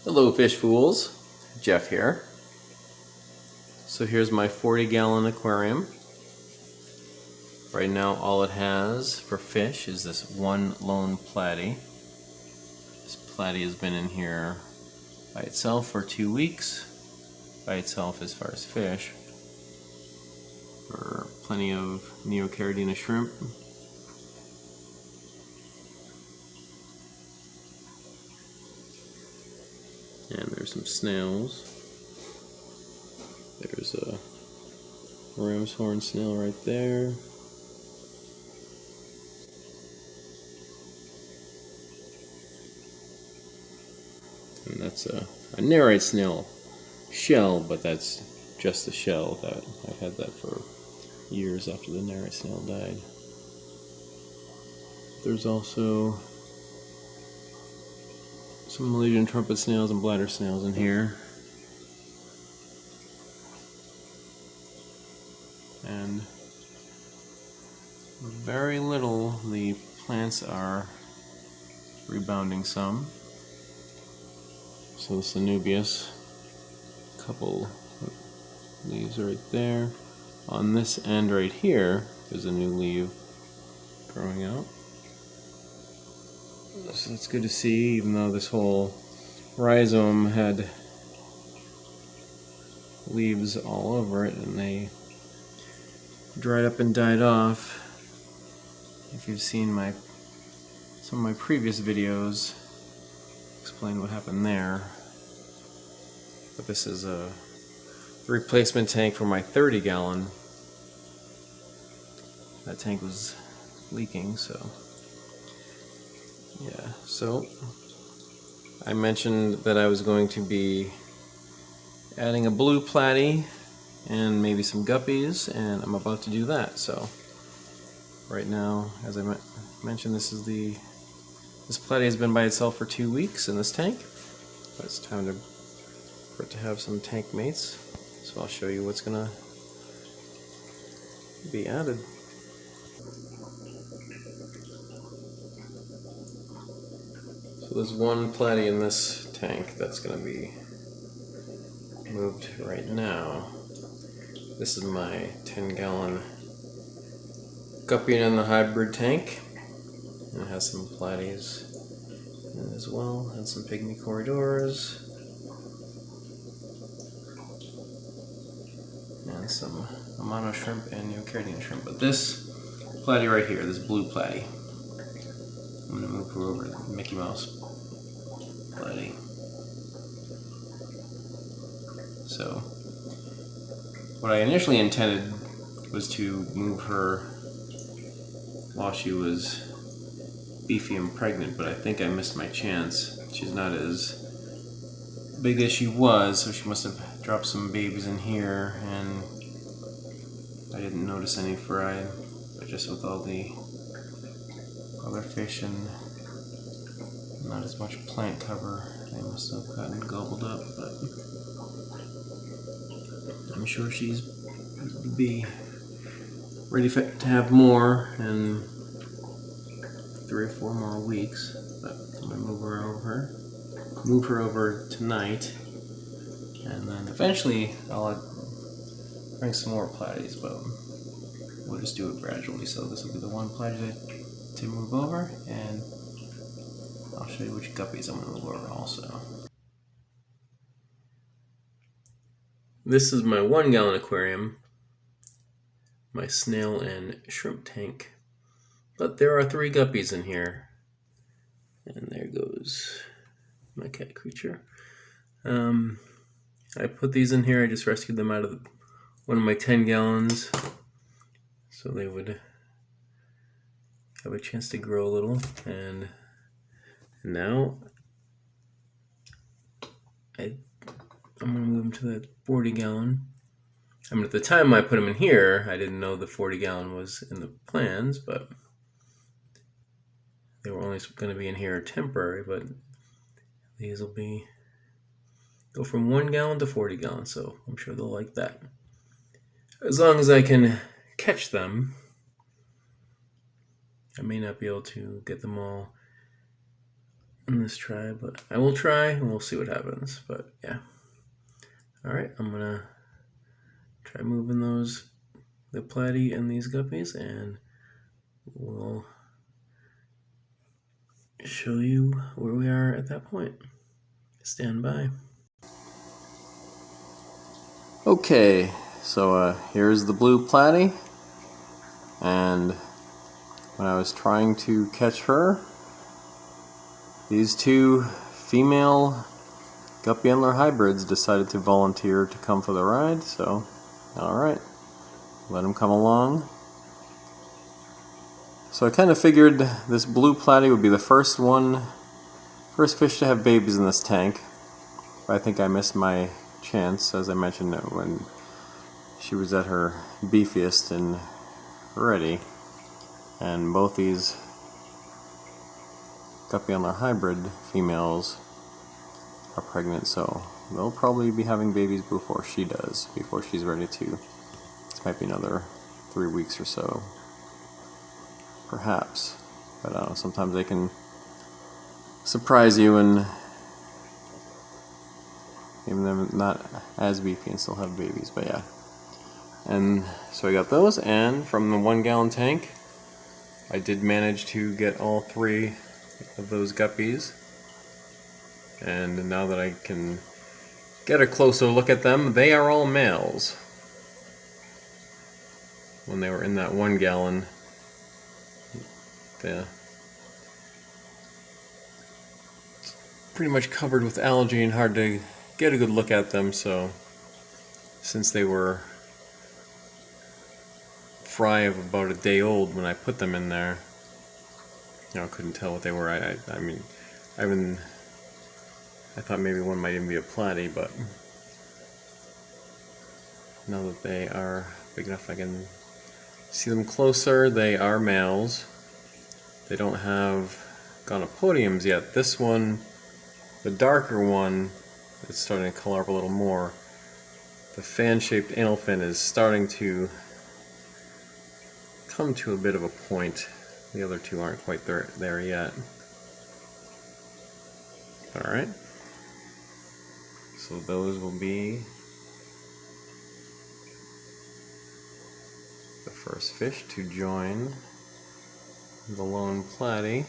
Hello fish fools, Jeff here. So here's my 40-gallon aquarium. Right now all it has for fish is this one lone platy. This platy has been in here by itself for 2 weeks. By itself as far as fish. For plenty of neocaridina shrimp. And there's some snails. There's a ram's horn snail right there. And that's a nerite snail shell, but that's just the shell. That I had that for years after the nerite snail died. There's also some Malaysian trumpet snails and bladder snails in here. And very little, the plants are rebounding some. So this Anubias, a couple leaves right there. On this end right here, there's a new leaf growing out. So that's good to see, even though this whole rhizome had leaves all over it and they dried up and died off. If you've seen some of my previous videos, explain what happened there. But this is a replacement tank for my 30-gallon. That tank was leaking, so yeah. So I mentioned that I was going to be adding a blue platy and maybe some guppies, and I'm about to do that. So right now, as I mentioned, this platy has been by itself for 2 weeks in this tank, but it's time for it to have some tank mates. So I'll show you what's gonna be added. So there's one platy in this tank that's gonna be moved right now. This is my 10-gallon Guppy in the hybrid tank. And it has some platies in it as well, and some pygmy corydoras. And some amano shrimp and neocaridina shrimp. But this platy right here, this blue platy, I'm going to move her over to the Mickey Mouse platy. So, what I initially intended was to move her while she was beefy and pregnant, but I think I missed my chance. She's not as big as she was, so she must have dropped some babies in here, and I didn't notice any fry, but just with all the other fish and not as much plant cover, they must have gotten gobbled up, but I'm sure she's be ready to have more in 3 or 4 more weeks. But I'm gonna move her over tonight, and then eventually I'll bring some more platies, but we'll just do it gradually. So this will be the one platy to move over, and I'll show you which guppies I'm gonna move over also. This is my 1-gallon aquarium, my snail and shrimp tank. But there are 3 guppies in here. And there goes my cat creature. I put these in here, I just rescued them out of one of my 10 gallons. So they would have a chance to grow a little. And now I'm going to move them to the 40-gallon. I mean, at the time I put them in here, I didn't know the 40-gallon was in the plans, but they were only going to be in here temporary. But these will go from 1 gallon to 40 gallons, so I'm sure they'll like that. As long as I can catch them. I may not be able to get them all in this try, but I will try and we'll see what happens. But yeah. Alright, I'm gonna try moving the Platy and these Guppies, and we'll show you where we are at that point. Stand by. Okay, so here's the blue Platy, and when I was trying to catch her, these two female Guppy Antler hybrids decided to volunteer to come for the ride, so alright, let them come along. So I kind of figured this blue Platy would be the first fish to have babies in this tank, but I think I missed my chance, as I mentioned when she was at her beefiest and ready, and both these Guppy Antler hybrid females are pregnant, so they'll probably be having babies before she does, before she's ready to. This might be another 3 weeks or so, perhaps, but I don't know, sometimes they can surprise you and even them not as beefy and still have babies, but yeah. And so I got those, and from the 1 gallon tank I did manage to get all 3 of those guppies, and now that I can get a closer look at them, they are all males. When they were in that 1 gallon, they're pretty much covered with algae and hard to get a good look at them, so since they were fry of about a day old when I put them in there, I couldn't tell what they were. I mean, I thought maybe one might even be a Platy, but now that they are big enough I can see them closer, they are males. They don't have gonopodiums yet. This one, the darker one, is starting to color up a little more. The fan-shaped anal fin is starting to come to a bit of a point. The other two aren't quite there yet. Alright. So those will be the first fish to join the lone Platy.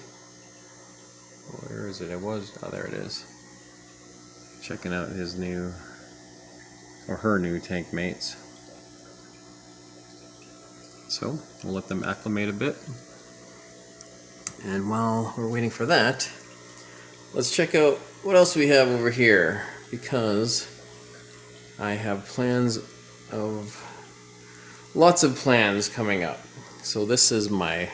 Where is it? Oh, there it is. Checking out his new, or her new tank mates. So we'll let them acclimate a bit. And while we're waiting for that, let's check out what else we have over here, because I have lots of plans coming up. So this is my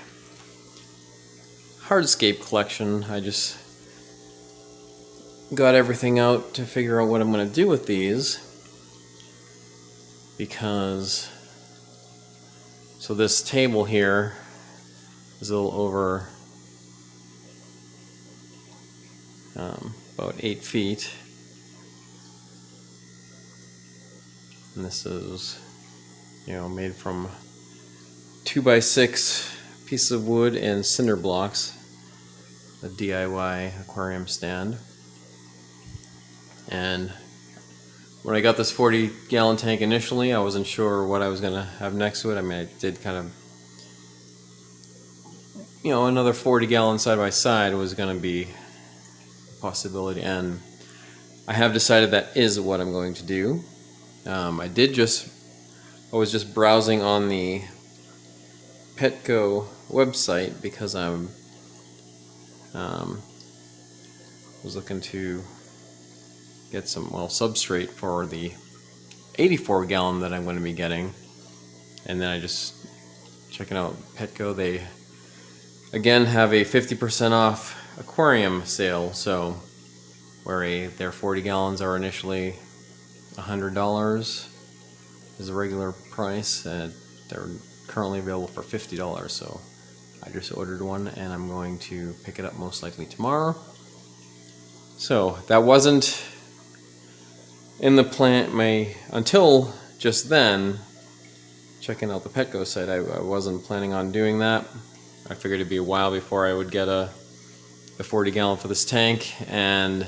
Hardscape collection. I just got everything out to figure out what I'm going to do with these, because so this table here is a little over about 8 feet, and this is, made from 2x6 pieces of wood and cinder blocks, a DIY aquarium stand. And when I got this 40-gallon tank initially, I wasn't sure what I was going to have next to it. I mean, I did kind of, another 40-gallon side by side was going to be a possibility, and I have decided that is what I'm going to do. I was just browsing on the Petco website because I'm was looking to get some substrate for the 84-gallon that I'm going to be getting, and then I just checking out Petco. They again have a 50% off aquarium sale, so where their 40 gallons are initially $100 is the regular price, and they're currently available for $50. So I just ordered one, and I'm going to pick it up most likely tomorrow. So that wasn't in the plan until just then. Checking out the Petco site, I wasn't planning on doing that. I figured it'd be a while before I would get a the 40 gallon for this tank, and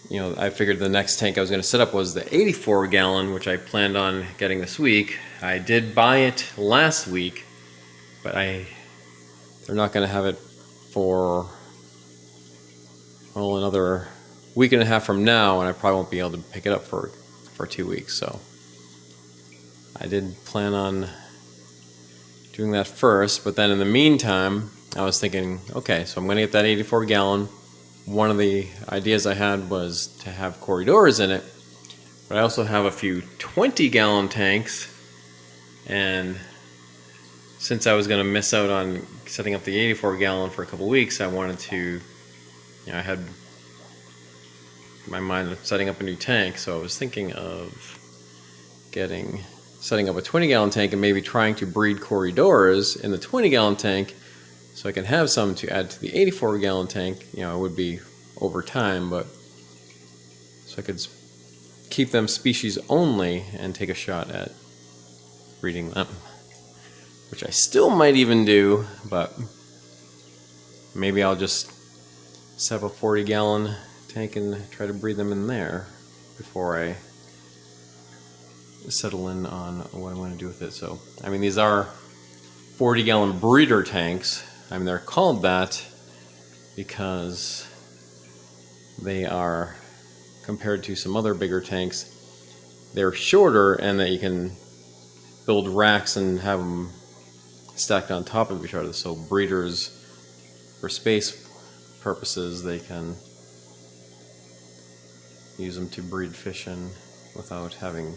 you know, I figured the next tank I was going to set up was the 84 gallon, which I planned on getting this week. I did buy it last week, but they're not going to have it for, well, another week and a half from now, and I probably won't be able to pick it up for 2 weeks. So I did plan on doing that first, but then in the meantime, I was thinking, okay, so I'm going to get that 84 gallon. One of the ideas I had was to have corydoras in it, but I also have a few 20 gallon tanks, and since I was going to miss out on setting up the 84 gallon for a couple weeks, I wanted to, you know, I had my mind of setting up a new tank, so I was thinking of setting up a 20 gallon tank and maybe trying to breed corydoras in the 20 gallon tank, so I can have some to add to the 84 gallon tank. You know, it would be over time, but so I could keep them species only and take a shot at breeding them, which I still might even do, but maybe I'll just set up a 40 gallon tank and try to breed them in there before I settle in on what I'm going to do with it. So, I mean, these are 40 gallon breeder tanks. I mean, they're called that because they are, compared to some other bigger tanks, they're shorter, and that you can build racks and have them stacked on top of each other. So breeders, for space purposes, they can use them to breed fish in without having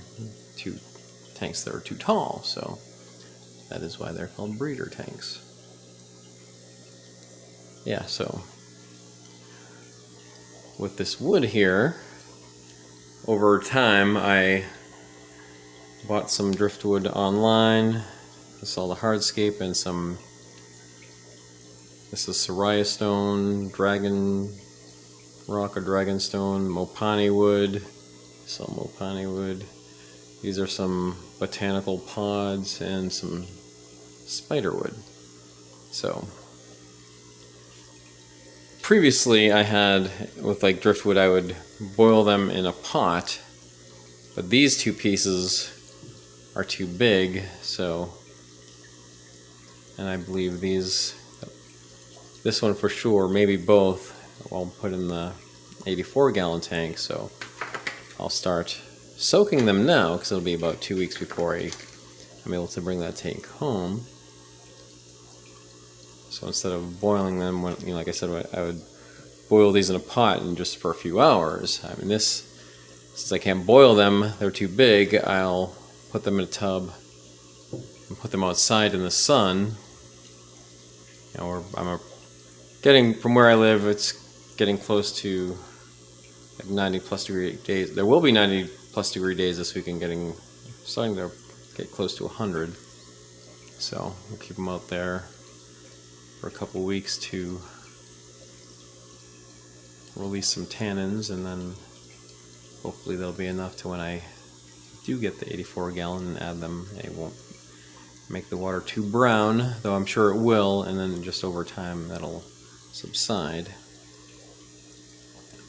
two tanks that are too tall. So that is why they're called breeder tanks. Yeah, so with this wood here, over time I bought some driftwood online. I saw the Hardscape and some, this is seiryu stone, dragon rock or dragon stone, mopani wood, some mopani wood. These are some botanical pods and some spider wood. So previously I had, with like driftwood, I would boil them in a pot, but these two pieces are too big, so, and I believe this one for sure, maybe both, I'll put in the 84 gallon tank. So I'll start soaking them now, because it'll be about 2 weeks before I'm able to bring that tank home. So instead of boiling them, when, you know, like I said, I would boil these in a pot and just for a few hours. I mean, since I can't boil them, they're too big, I'll put them in a tub and put them outside in the sun. You know, getting, from where I live, it's getting close to like 90 plus degree days. There will be 90 plus degree days this week, and starting to get close to 100. So we'll keep them out there for a couple weeks to release some tannins, and then hopefully there'll be enough to when I do get the 84 gallon and add them, it won't make the water too brown, though I'm sure it will, and then just over time that'll subside.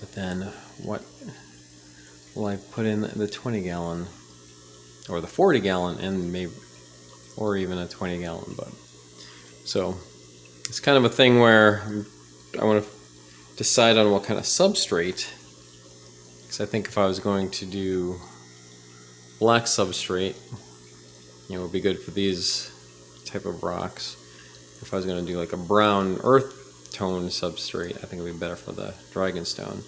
But then what will I put in the 20 gallon or the 40 gallon, and maybe, or even a 20 gallon, but so it's kind of a thing where I want to decide on what kind of substrate, because I think if I was going to do black substrate, you know, it would be good for these type of rocks. If I was going to do like a brown earth tone substrate, I think it would be better for the dragonstone.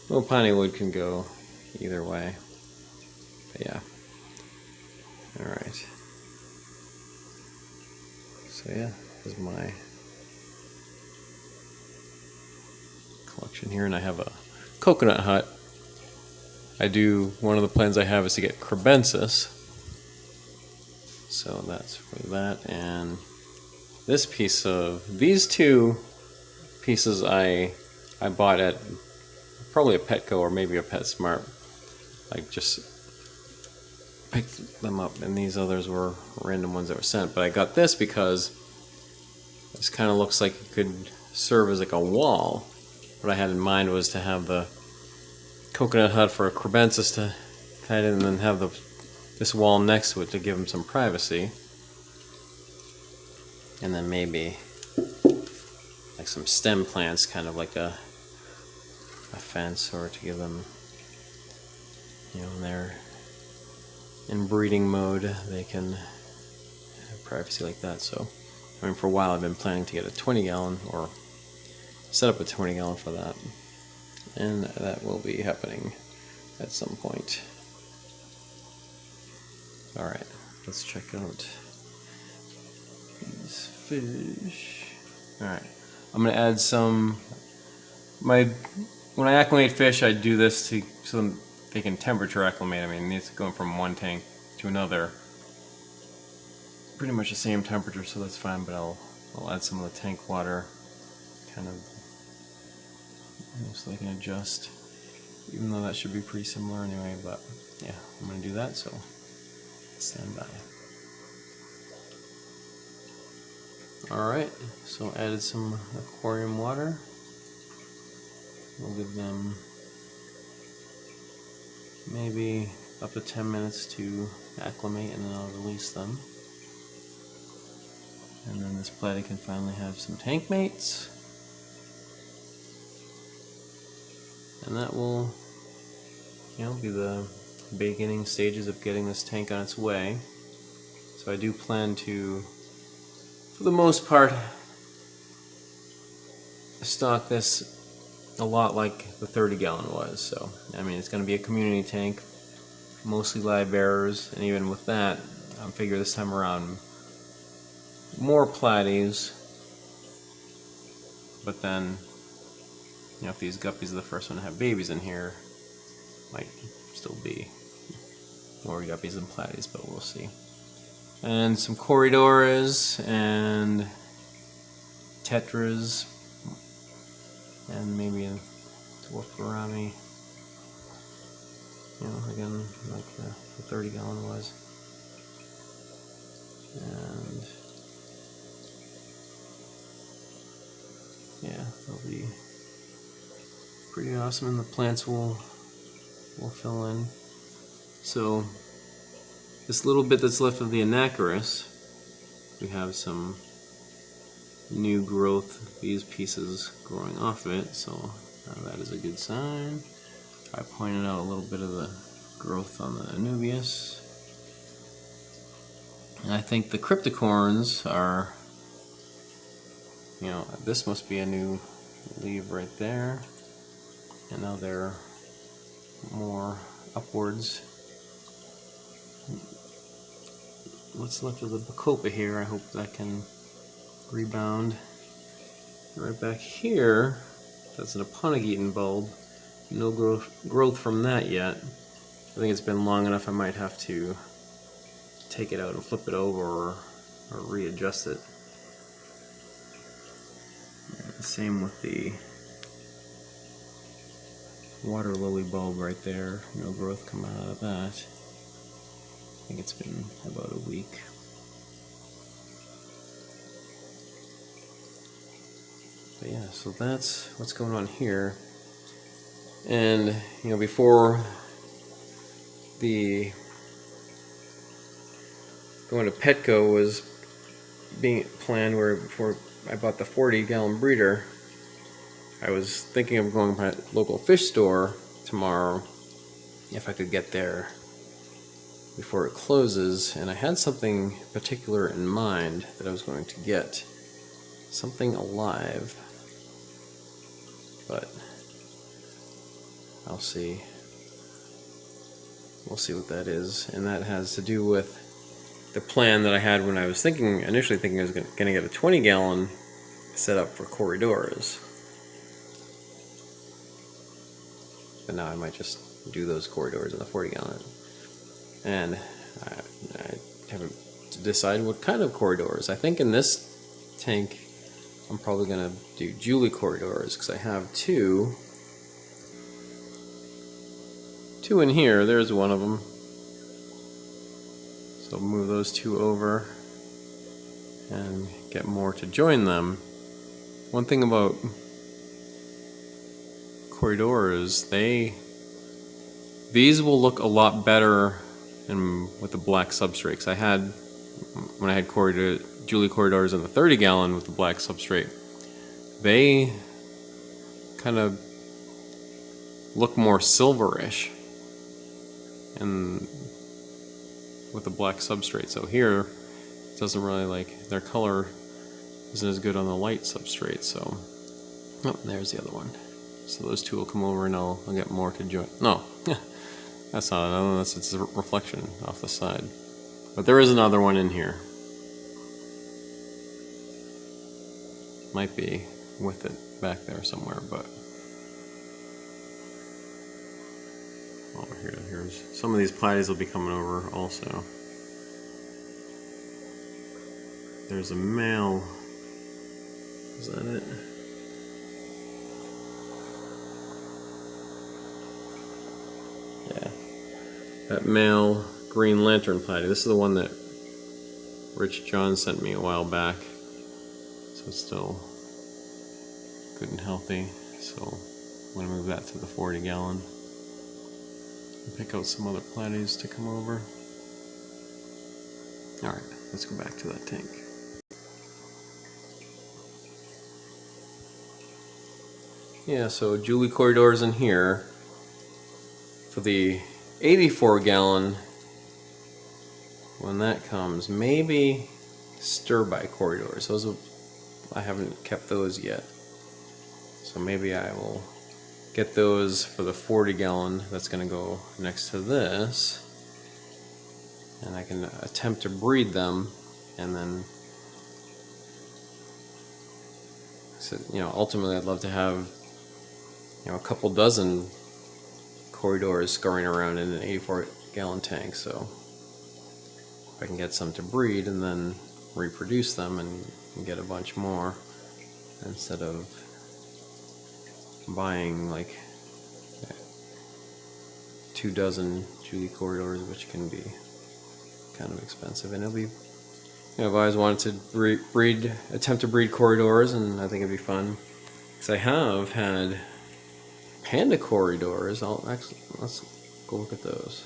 Mopani wood can go either way. But yeah. Alright. So yeah, this is my collection here, and I have a coconut hut. One of the plans I have is to get crebensis. So that's for that, and these two pieces I bought at probably a Petco or maybe a PetSmart. I just picked them up, and these others were random ones that were sent. But I got this because This kind of looks like it could serve as like a wall. What I had in mind was to have the coconut hut for a crebensis to hide in, and then have this wall next to it to give him some privacy. And then maybe like some stem plants, kind of like a fence, or to give them, you know, when they're in breeding mode, they can have privacy like that. So, I mean, for a while I've been planning to get a 20-gallon, or set up a 20-gallon for that, and that will be happening at some point. Alright, let's check out these fish. Alright, I'm going to add some, when I acclimate fish, I do this so they can temperature acclimate. I mean, it's going from one tank to another, pretty much the same temperature, so that's fine, but I'll add some of the tank water, kind of, so they can adjust, even though that should be pretty similar anyway. But yeah, I'm going to do that, so stand by. Alright, so added some aquarium water. We'll give them maybe up to 10 minutes to acclimate, and then I'll release them. And then this platy can finally have some tank mates. And that will, you know, be the beginning stages of getting this tank on its way. So I do plan to, for the most part, stock this a lot like the 30-gallon was. So, I mean, it's going to be a community tank, mostly live bearers, and even with that, I figure this time around more platies, but then, you know, if these guppies are the first one to have babies in here, might still be more guppies than platies, but we'll see. And some corydoras and tetras, and maybe a dwarf frmale, you know, again, like the 30-gallon was. And yeah, they'll be pretty awesome, and the plants will fill in. So this little bit that's left of the anacharis, we have some new growth, these pieces growing off of it, so that is a good sign. I pointed out a little bit of the growth on the Anubias. And I think the cryptocorns are, you know, this must be a new leaf right there, and now they're more upwards. What's left of the bacopa here, I hope that can rebound. Right back here, that's an Aponigeton bulb. No growth from that yet. I think it's been long enough I might have to take it out and flip it over, or readjust it. And same with the water lily bulb right there. No growth coming out of that. I think it's been about a week. But yeah, so that's what's going on here. And, you know, before the going to Petco was being planned, where before I bought the 40-gallon breeder, I was thinking of going to my local fish store tomorrow if I could get there before it closes, and I had something particular in mind that I was going to get. Something alive, but I'll see. We'll see what that is, and that has to do with the plan that I had when I was initially thinking I was going to get a 20-gallon set up for corydoras. But now I might just do those corydoras in the 40-gallon. And I haven't decided what kind of corydoras. I think in this tank I'm probably going to do Julie corydoras, because I have two in here. There's one of them. So move those two over and get more to join them. One thing about corydoras, these will look a lot better with the black substrate. When I had Julie corydoras in the 30 gallon with the black substrate, they kind of look more silverish and with the black substrate. So here it doesn't really their color isn't as good on the light substrate. So there's the other one. So those two will come over and I'll get more to join. No, that's not another one, it's a reflection off the side. But there is another one in here. Might be with it back there somewhere, but over here's some of these platies will be coming over also. There's a male. Is that it? Yeah. That male green lantern platy. This is the one that Rich John sent me a while back. So it's still good and healthy. So I'm going to move that to the 40 gallon. And pick out some other platies to come over. Alright, let's go back to that tank. Yeah, so Julie corydoras in here. For the 84 gallon, when that comes, maybe stir-by corydoras. I haven't kept those yet. So maybe I will get those for the 40 gallon. That's going to go next to this. And I can attempt to breed them and then, so, ultimately I'd love to have, a couple dozen corydoras scurrying around in an 84 gallon tank. So if I can get some to breed and then reproduce them and get a bunch more instead of buying 2 dozen Julie corydoras, which can be kind of expensive. And it'll be, I've always wanted to attempt to breed corydoras, and I think it'd be fun because I have had panda corydoras. Let's go look at those.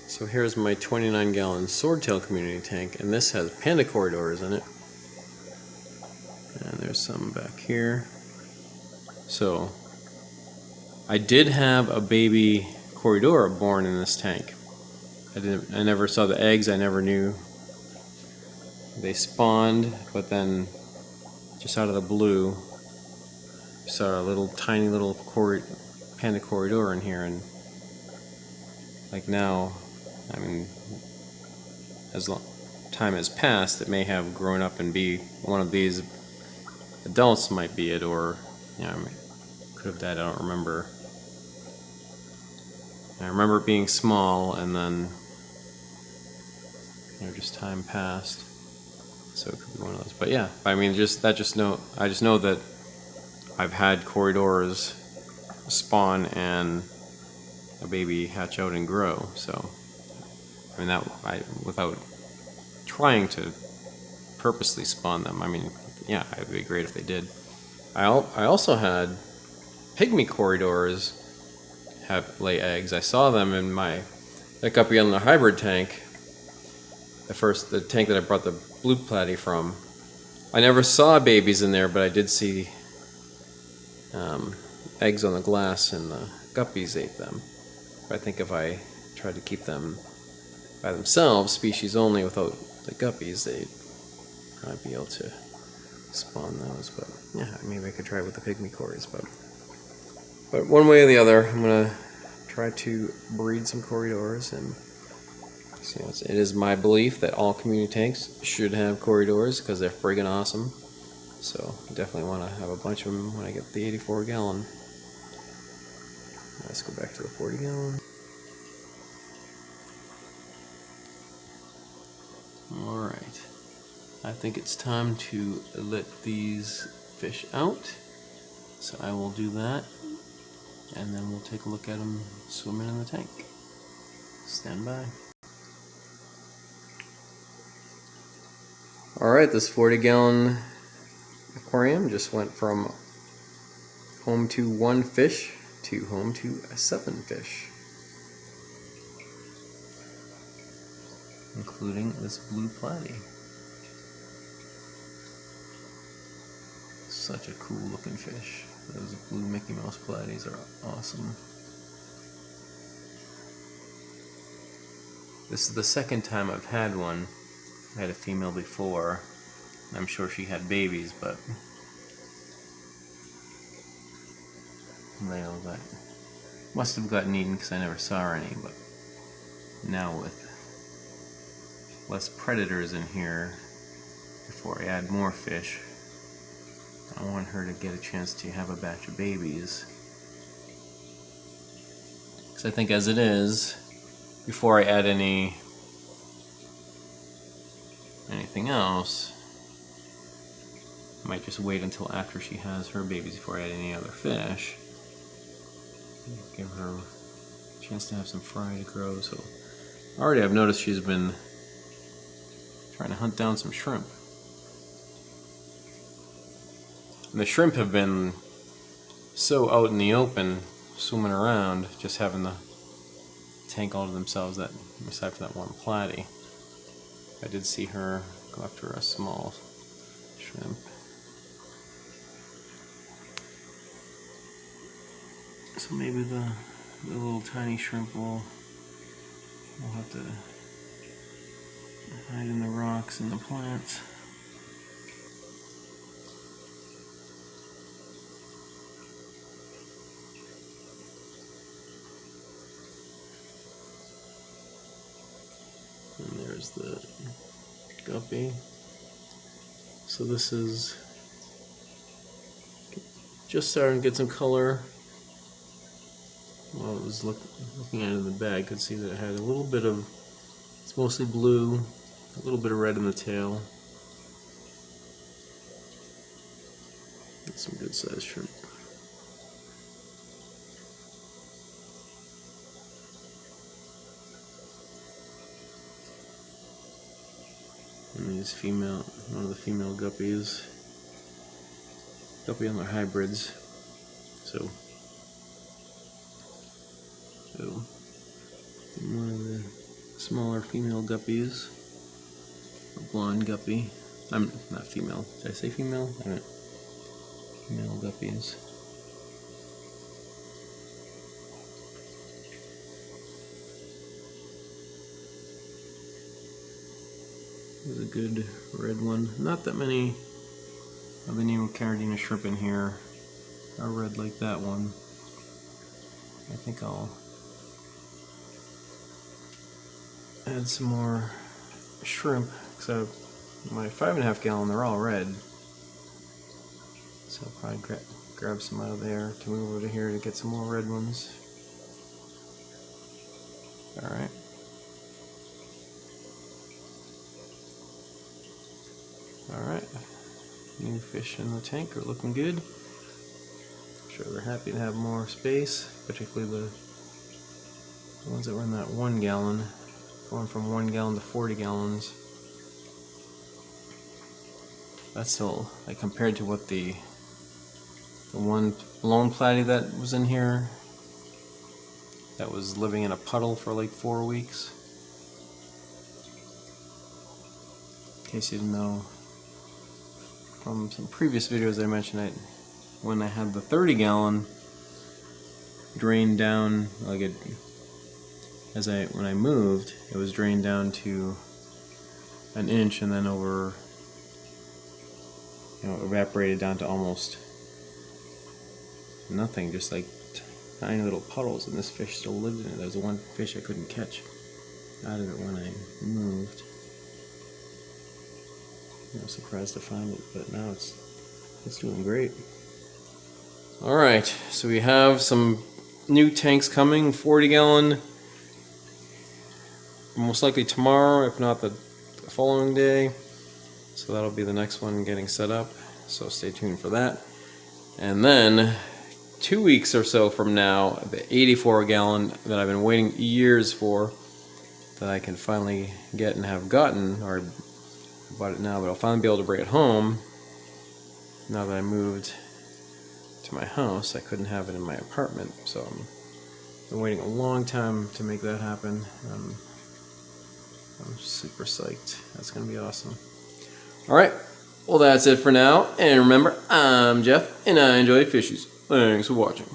So here's my 29 gallon swordtail community tank, and this has panda corydoras in it. And there's some back here. So I did have a baby corydora born in this tank. I never saw the eggs. I never knew they spawned, but then just out of the blue, saw a tiny little panda corydoras in here, and now, as time has passed, it may have grown up and be one of these adults. Might be it, or could have died. I don't remember. I remember it being small, and then just time passed, so it could be one of those. But yeah, I just know that I've had corydoras spawn and a baby hatch out and grow. So without trying to purposely spawn them. Yeah, it'd be great if they did. I also had pygmy corydoras lay eggs. I saw them in that guppy on the hybrid tank. The tank that I brought the blue platy from. I never saw babies in there, but I did see eggs on the glass, and the guppies ate them. But I think if I tried to keep them by themselves, species only, without the guppies, they'd probably be able to spawn those. But yeah, maybe I could try it with the pygmy cories. But one way or the other, I'm gonna try to breed some corydoras, and it is my belief that all community tanks should have corydoras because they're friggin' awesome. So I definitely want to have a bunch of them when I get the 84 gallon. Let's go back to the 40 gallon. Alright, I think it's time to let these fish out. So I will do that, and then we'll take a look at them swimming in the tank. Stand by. Alright, this 40-gallon aquarium just went from home to 1 fish to home to 7 fish, including this blue platy. Such a cool looking fish. Those blue Mickey Mouse platies are awesome. This is the second time I've had one. I had a female before. I'm sure she had babies, but they all must have gotten eaten because I never saw any. But now with less predators in here, before I add more fish, I want her to get a chance to have a batch of babies. Because I think as it is, before I add anything else, I might just wait until after she has her babies before I add any other fish. Give her a chance to have some fry to grow. So already I've noticed she's been trying to hunt down some shrimp. And the shrimp have been so out in the open, swimming around, just having the tank all to themselves, that aside from that one platy. I did see her go after a small shrimp. So maybe the little tiny shrimp will have to hide in the rocks and the plants. And there's the guppy. So this is just starting to get some color. While I was looking at it in the bag, I could see that it had a little bit of, it's mostly blue, a little bit of red in the tail. That's some good sized shrimp. And these one of the female guppies. Guppy on their hybrids. So one of the smaller female guppies. A blonde guppy. I'm not female. Did I say female? I meant female guppies. There's a good red one. Not that many of the new Caridina shrimp in here are red like that one. I think I'll add some more shrimp, because my 5.5 gallon, they're all red. So I'll probably grab some out of there to move over to here to get some more red ones. Alright. Alright. New fish in the tank are looking good. I'm sure they're happy to have more space, particularly the ones that were in that 1 gallon. Going from 1 gallon to 40 gallons. That's still, like, compared to what the one lone platy that was in here, that was living in a puddle for like 4 weeks. In case you didn't know, from some previous videos I mentioned, when I had the 30 gallon drained down, like it, when I moved, it was drained down to 1 inch, and then evaporated down to almost nothing, just like tiny little puddles, and this fish still lived in it. There was one fish I couldn't catch out of it when I moved. I was surprised to find it, but now it's doing great. Alright, so we have some new tanks coming, 40 gallon. Most likely tomorrow, if not the following day. So that'll be the next one getting set up. So stay tuned for that. And then 2 weeks or so from now, the 84 gallon that I've been waiting years for, that I can finally get and have gotten, or I bought it now, but I'll finally be able to bring it home. Now that I moved to my house, I couldn't have it in my apartment, so I've been waiting a long time to make that happen. I'm super psyched. That's going to be awesome. Alright, well that's it for now. And remember, I'm Jeff, and I enjoy fishies. Thanks for watching.